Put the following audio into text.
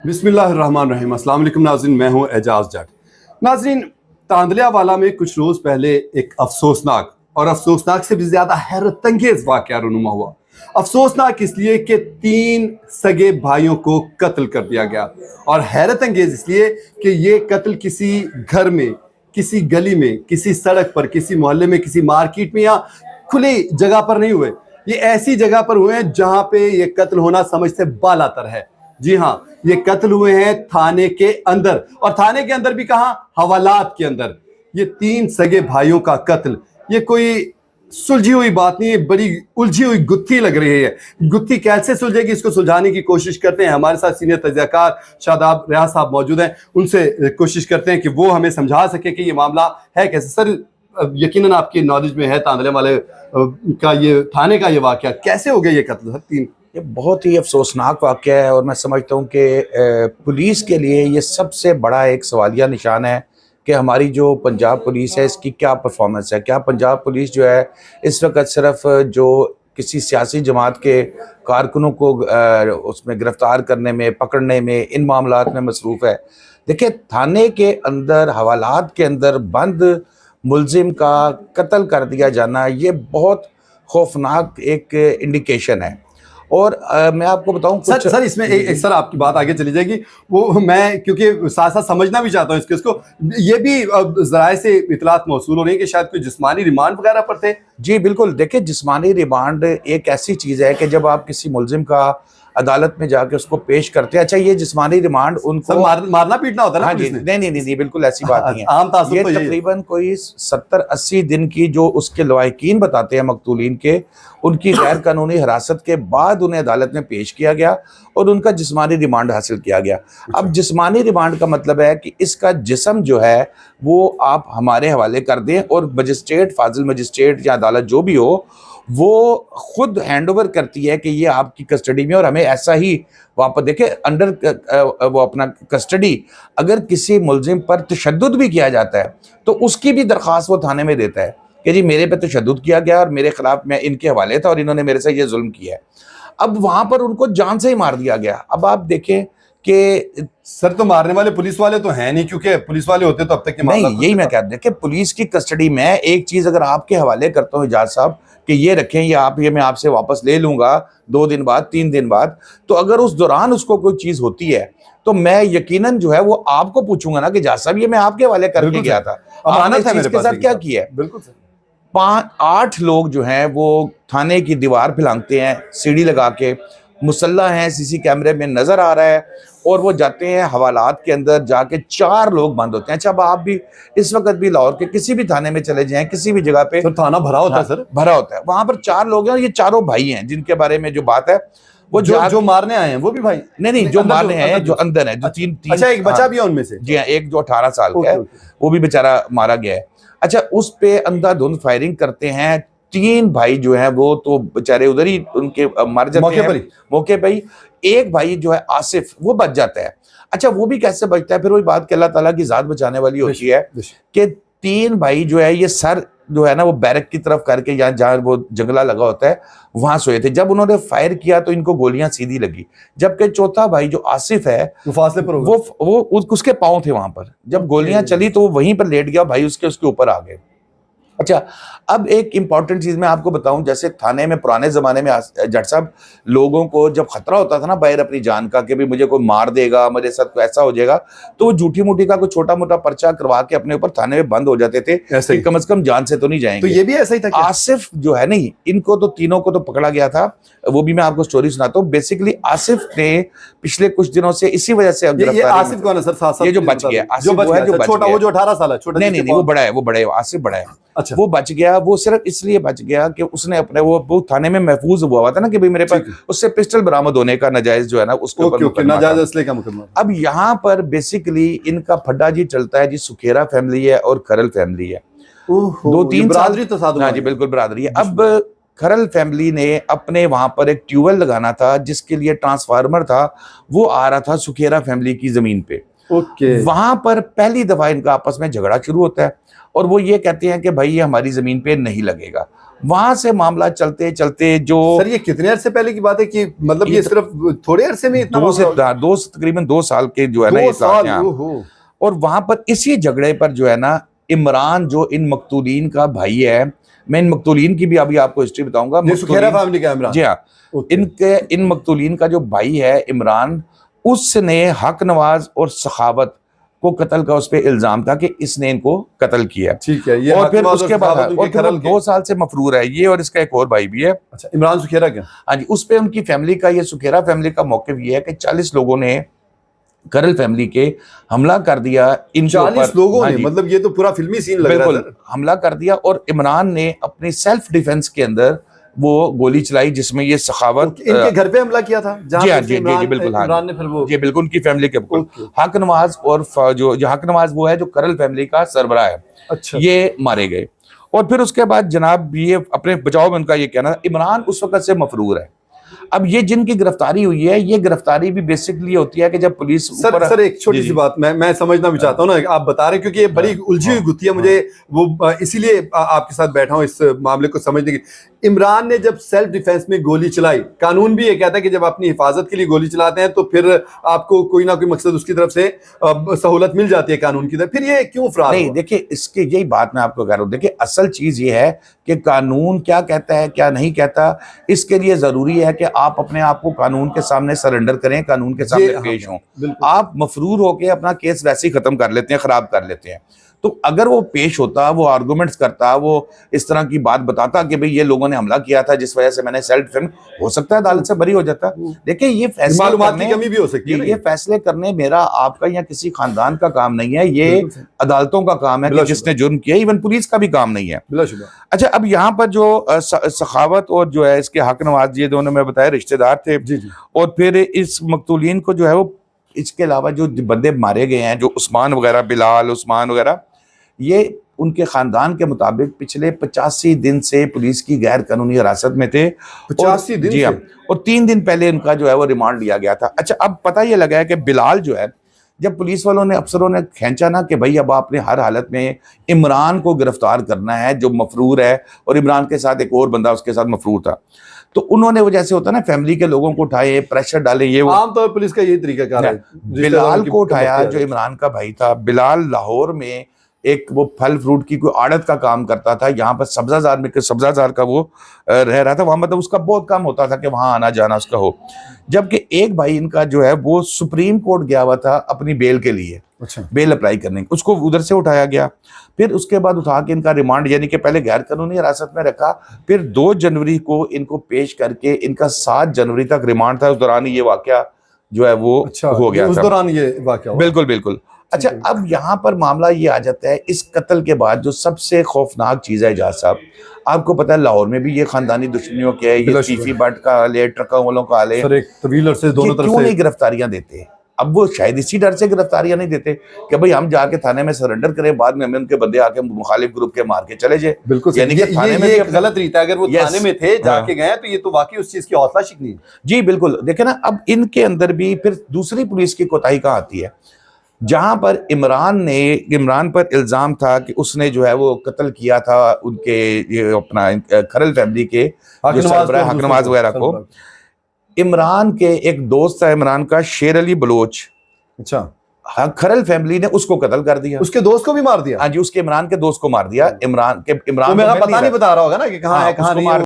बिस्मिल्लाहिर्रहमानिर्रहीम। अस्सलाम वालेकुम नाज़रीन, मैं हूं एजाज जट। नाज़रीन, तांदलियावाला में कुछ रोज़ पहले एक अफसोसनाक से भी ज़्यादा हैरत अंगेज़ वाक़या रूनुमा हुआ। अफसोसनाक इसलिए कि 3 सगे भाइयों को कत्ल कर दिया गया, और हैरत अंगेज़ इसलिए कि ये कत्ल किसी घर में, किसी गली में, किसी सड़क पर, किसी मोहल्ले में, किसी मार्केट में या खुली जगह पर नहीं हुए। ये ऐसी जगह पर हुए हैं जहाँ पे ये कत्ल होना समझ से बालातर है। जी हाँ, ये कत्ल हुए हैं थाने के अंदर, और थाने के अंदर भी कहाँ, हवालात के अंदर। ये 3 सगे भाइयों का कत्ल, ये कोई सुलझी हुई बात नहीं है, बड़ी उलझी हुई गुत्थी लग रही है। गुत्थी कैसे सुलझेगी, इसको सुलझाने की कोशिश करते हैं। हमारे साथ सीनियर तज्ज़ियाकार शादाब रियाज साहब मौजूद हैं, उनसे कोशिश करते हैं कि वो हमें समझा सके कि ये मामला है कैसे। सर, यकीनन आपकी नॉलेज में है तांदले वाले का ये थाने का ये वाक़या कैसे हो गया ये कत्ल? 3 ये बहुत ही अफसोसनाक वाक़या है, और मैं समझता हूँ कि पुलिस के लिए ये सबसे बड़ा एक सवालिया निशान है कि हमारी जो पंजाब पुलिस है इसकी क्या परफॉर्मेंस है। क्या पंजाब पुलिस जो है इस वक्त सिर्फ जो किसी सियासी जमात के कारकुनों को उसमें गिरफ्तार करने में, पकड़ने में, इन मामलात में मसरूफ़ है। देखिए, थाने के अंदर, हवालात के अंदर बंद मुलजिम का कत्ल कर दिया जाना, ये बहुत खौफनाक एक इंडिकेशन है। और मैं आपको बताऊं सर इसमें सर आपकी बात आगे चली जाएगी, वो मैं क्योंकि साथ साथ समझना भी चाहता हूँ इसको। ये भी ज़राए से इतलात मौसूल हो रही है कि शायद कोई जिस्मानी रिमांड वगैरह पर थे। जी बिल्कुल, देखिए, जिस्मानी रिमांड एक ऐसी चीज़ है कि जब आप किसी मुलजिम का अदालत में जाके उसको पेश करते हैं, अच्छा, ये जिस्मानी रिमांड उनको मारना पीटना होता है ना? हाँ जी, नहीं, बिल्कुल ऐसी बात नहीं है। आम तासुब ये तो तकरीबन कोई 70-80 दिन की जो उसके लवाहिकीन बताते हैं मकतूलीन के, उनकी गैर कानूनी हिरासत के बाद उन्हें अदालत में पेश किया गया और उनका जिस्मानी रिमांड हासिल किया गया। अब जिस्मानी रिमांड का मतलब है कि इसका जिस्म जो है वो आप हमारे हवाले कर दें, और मजिस्ट्रेट, फाजिल मजिस्ट्रेट या अदालत जो भी हो, वो खुद हैंड ओवर करती है कि ये आपकी कस्टडी में, और हमें ऐसा ही वापस। देखे, अंडर वो अपना कस्टडी अगर किसी मुलजिम पर तशद्दुद भी किया जाता है तो उसकी भी दरख्वास्त वो थाने में देता है कि जी मेरे पे तशद्दुद किया गया और मेरे खिलाफ, मैं इनके हवाले था और इन्होंने मेरे से ये जुल्म किया है। अब वहां पर उनको जान से ही मार दिया गया। अब आप देखें कि सर, तो मारने वाले पुलिस वाले तो हैं नहीं, क्योंकि पुलिस वाले होते तो अब तक के नहीं, यही मैं कह रहा हूं कि पुलिस की कस्टडी में एक चीज अगर आपके हवाले करता हूं एजाज साहब कि ये रखें, ये मैं आपसे वापस ले लूंगा 2 दिन बाद, 3 दिन बाद, तो अगर उस दौरान उसको कोई चीज होती है तो मैं यकीनन जो है वो आपको पूछूंगा ना कि एजाज साहब ये मैं आपके हवाले करके गया था, अमानत है मेरे पास, साथ क्या किया है। बिल्कुल सर। 8 लोग जो हैं वो थाने की दीवार फिलांगते हैं सीढ़ी लगा के, मुसल्ला हैं, सीसी कैमरे में नजर आ रहा है, और वो जाते हैं हवालात के अंदर, जाके 4 लोग बंद होते हैं। अच्छा, अब आप भी इस वक्त भी लाहौर के किसी भी थाने में चले जाएं, किसी भी जगह पे, तो थाना भरा होता है सर, भरा होता है। वहां पर 4 लोग हैं और ये चारों भाई हैं जिनके बारे में जो बात है वो जो मारने आए हैं वो भी भाई नहीं, जो मारने हैं, जो अंदर है, जो 3। अच्छा, एक बचा भी है उनमें से? जी हाँ, एक जो 18 साल का है वो भी बेचारा मारा गया है। अच्छा, उस पे अंधाधुंध फायरिंग करते हैं। 3 भाई जो हैं वो तो बेचारे उधर ही उनके मर जाते हैं मौके पर ही। एक भाई जो है आसिफ, वो बच जाता है। अच्छा, वो भी कैसे बचता है? फिर वही बात कि अल्लाह ताला की जात बचाने वाली होती है कि 3 भाई जो है ये सर जो है ना वो बैरक की तरफ करके, या जहाँ वो जंगला लगा होता है वहां सोए थे। जब उन्होंने फायर किया तो इनको गोलियां सीधी लगी, जबकि चौथा भाई जो आसिफ है वो फासले पर वो उसके पांव थे वहां पर। जब गोलियां चली तो वो वहीं पर लेट गया, भाई उसके ऊपर आ गए। अच्छा, अब एक इंपॉर्टेंट चीज मैं आपको बताऊं, जैसे थाने में पुराने जमाने में जट साहब, लोगों को जब खतरा होता था ना बाहर अपनी जान का कि भाई मुझे कोई मार देगा, मेरे साथ कोई ऐसा हो जाएगा, तो वो झूठी मूठी का कोई छोटा मोटा पर्चा करवा के अपने ऊपर थाने में बंद हो जाते थे कि कम से कम जान से तो नहीं जाएंगे। तो ये भी ऐसा ही था। आसिफ जो है, नहीं, इनको तो तीनों को तो पकड़ा गया था, वो भी मैं आपको स्टोरी सुनाता हूँ। बेसिकली आसिफ ने पिछले कुछ दिनों से इसी वजह से आसिफ कौन है सर? ये जो बच गया, जो 18 साल है, नहीं, वो बड़ा है, आसिफ बड़ा है। अच्छा, वो बच गया। वो सिर्फ इसलिए बच गया कि उसने अपने वो थाने में महफूज हुआ था ना कि भाई मेरे पास उससे पिस्टल बरामद होने का नाजायज जो है ना उसके ऊपर नाजायज असले का मुकदमा। अब यहाँ पर बेसिकली इनका फड्डा जी चलता है जी, सुखेरा फैमिली है और खरल फैमिली है। 2-3 बरादरी तो साथ। हाँ जी, बिल्कुल बरादरी है। अब खरल फैमिली ने अपने वहां पर एक ट्यूबवेल लगाना था जिसके लिए ट्रांसफार्मर था, वो आ रहा था सुखेरा फैमिली की जमीन पे। वहां पर पहली दफा इनका आपस में झगड़ा शुरू होता है और वो ये कहते हैं कि भाई ये हमारी जमीन पे नहीं लगेगा। وہاں سے معاملہ چلتے چلتے جو سر یہ کتنے عرصے پہلے کی بات ہے کہ مطلب یہ صرف تھوڑے عرصے میں اتنا تقریباً 2 سال کے جو ہے نا 2 سال اور وہاں پر اسی جھگڑے پر جو ہے نا عمران جو ان مقتولین کا بھائی ہے، میں ان مقتولین کی بھی ابھی آپ کو ہسٹری بتاؤں گا. سکھیرا فیملی کا عمران، جی ہاں، ان مقتولین کا جو بھائی ہے عمران، اس نے حق نواز اور سخاوت کو قتل کا اس پہ الزام تھا کہ اس نے ان کو قتل کیا. ٹھیک ہے، اور پھر اس کے بعد 2 سال سے مفرور ہے یہ، اور اس کا ایک اور بھائی بھی ہے. اچھا عمران سکھیرا کیا؟ ہاں جی، اس پہ ان کی فیملی کا، یہ سکھیرا فیملی کا موقف یہ ہے کہ 40 لوگوں نے کرل فیملی کے حملہ کر دیا ان کے اوپر. 40 لوگوں نے، مطلب یہ تو پورا فلمی سین لگ رہا ہے. بالکل حملہ کر دیا، اور عمران نے اپنی سیلف ڈیفنس کے اندر وہ گولی چلائی جس میں یہ سخاوت ان کے گھر پہ حملہ کیا تھا. جی ہاں، جی بالکل، عمران نے پھر وہ جی بالکل ان کی فیملی کے بالکل حق نواز، اور جو حق نواز وہ ہے جو کرل فیملی کا سربراہ ہے. اچھا، یہ مارے گئے. اور پھر اس کے بعد جناب یہ اپنے بچاؤ میں ان کا یہ کہنا تھا، عمران اس وقت سے مفرور ہے. اب یہ جن کی گرفتاری ہوئی ہے، یہ گرفتاری بھی بیسکلی ہوتی ہے کہ جب پولیس سر ایک چھوٹی سی بات میں سمجھنا بھی چاہتا ہوں نا، آپ بتا رہے ہیں کیونکہ یہ بڑی الجھی ہوئی گتھی ہے، مجھے وہ اسی لیے آپ کے ساتھ بیٹھا ہوں اس معاملے کو سمجھنے کی. عمران نے جب سیلف ڈیفense میں گولی چلائی، قانون بھی یہ کہتا ہے کہ جب اپنی حفاظت کے لیے گولی چلاتے ہیں تو پھر آپ کو کوئی نہ کوئی مقصد اس کی طرف سے سہولت مل جاتی ہے قانون کی طرف. پھر یہ کیوں فرار نہیں؟ دیکھیں اس کی یہی بات میں آپ کو کہہ رہا ہوں. دیکھیں اصل چیز یہ ہے کہ قانون کیا کہتا ہے کیا نہیں کہتا. اس کے لیے ضروری ہے کہ آپ اپنے آپ کو قانون کے سامنے سرنڈر کریں، قانون کے سامنے پیش ہوں. آپ مفرور ہو کے اپنا کیس ویسے ہی ختم کر لیتے ہیں، خراب کر لیتے ہیں. تو اگر وہ پیش ہوتا، وہ آرگومنٹس کرتا، وہ اس طرح کی بات بتاتا کہ بھئی یہ لوگوں نے حملہ کیا تھا جس وجہ سے میں نے سیلف ڈیفنس، ہو سکتا ہے عدالت سے بری ہو جاتا. دیکھیں یہ فیصلے معلومات کی کمی بھی ہو سکتی ہے، یہ فیصلے کرنے میرا آپ کا یا کسی خاندان کا کام نہیں ہے، یہ عدالتوں کا کام ہے کہ جس نے جرم کیا. ایون پولیس کا بھی کام نہیں ہے. بلا شبہ. اچھا اب یہاں پر جو سخاوت اور جو ہے اس کے حق نواز، یہ دونوں میں بتایا رشتہ دار تھے. اور پھر اس مقتولین کو جو ہے وہ اس کے علاوہ جو بندے مارے گئے ہیں، جو عثمان وغیرہ، بلال، عثمان وغیرہ، یہ ان کے خاندان کے مطابق پچھلے 85 دن سے پولیس کی غیر قانونی حراست میں تھے. 85 دن؟ جی ہاں، اور 3 دن پہلے ان کا جو ہے وہ ریمانڈ لیا گیا تھا. اچھا اب پتہ یہ لگا ہے کہ بلال جو ہے، جب پولیس والوں نے، افسروں نے کھینچا نا کہ بھائی اب آپ نے ہر حالت میں عمران کو گرفتار کرنا ہے جو مفرور ہے، اور عمران کے ساتھ ایک اور بندہ اس کے ساتھ مفرور تھا، تو انہوں نے وہ جیسے ہوتا ہے نا فیملی کے لوگوں کو اٹھائے، پریشر ڈالے. یہ عام طور پولیس کا یہی طریقہ کار ہے. بلال کو اٹھایا جو عمران کا بھائی تھا. بلال لاہور میں ایک وہ پھل فروٹ کی کوئی آڑت کا کام کرتا تھا، یہاں پر سبزہ زار میں، سبزہ زار کا وہ رہ رہا تھا وہاں، مطلب اس کا بہت کام ہوتا تھا کہ وہاں آنا جانا اس کا ہو. جبکہ ایک بھائی ان کا جو ہے وہ سپریم کورٹ گیا ہوا تھا اپنی بیل کے لیے، بیل اپلائی کرنے، اس کو ادھر سے اٹھایا گیا. پھر اس کے بعد اٹھا کے ان کا ریمانڈ، یعنی کہ پہلے غیر قانونی حراست میں رکھا، پھر 2 جنوری کو ان کو پیش کر کے ان کا 7 جنوری تک ریمانڈ تھا. اس دوران یہ واقعہ جو ہے وہ ہو گیا تھا. اس دوران یہ واقعہ بالکل بالکل. اچھا اب یہاں پر معاملہ یہ آ جاتا ہے اس قتل کے بعد جو سب سے خوفناک چیز ہے اعجاز صاحب، آپ کو پتہ ہے لاہور میں بھی یہ خاندانی دشمنیوں کے، یہ چیفی بٹ کا لے، ٹرکوں والوں کا لے، طویل عرصے دونوں طرف سے کیوں نہیں گرفتاریاں دیتے؟ اب وہ شاید اسی ڈر سے گرفتاریاں نہیں دیتے کہ بھئی ہم جا کے تھانے میں سرنڈر کریں، بعد میں ہمیں ان کے بندے آ کے مخالف گروپ کے مار کے چلے جائیں. بالکل، یعنی کہ تھانے میں یہ غلط ریت ہے. اگر وہ تھانے میں تھے، جا کے گئے تو یہ تو واقعی اس چیز کی حوصلہ شکنی ہے. جی بالکل. دیکھیں نا اب ان کے اندر بھی پھر دوسری پولیس کی کوتاہی کہاں آتی ہے، جہاں پر عمران پر الزام تھا کہ اس نے جو ہے وہ قتل کیا تھا ان کے اپنا کھرل فیملی کے جو سربراہ حق نواز وغیرہ کو. عمران کے ایک دوست تھا عمران کا، شیر علی بلوچ. اچھا، کھرل فیملی نے اس کو قتل کر دیا. اس کے دوست کو بھی مار دیا؟ ہاں جی، اس کے عمران کے دوست کو مار دیا. عمران میرا پتہ نہیں بتا رہا ہوگا نا کہ کہاں ہے کہاں نہیں.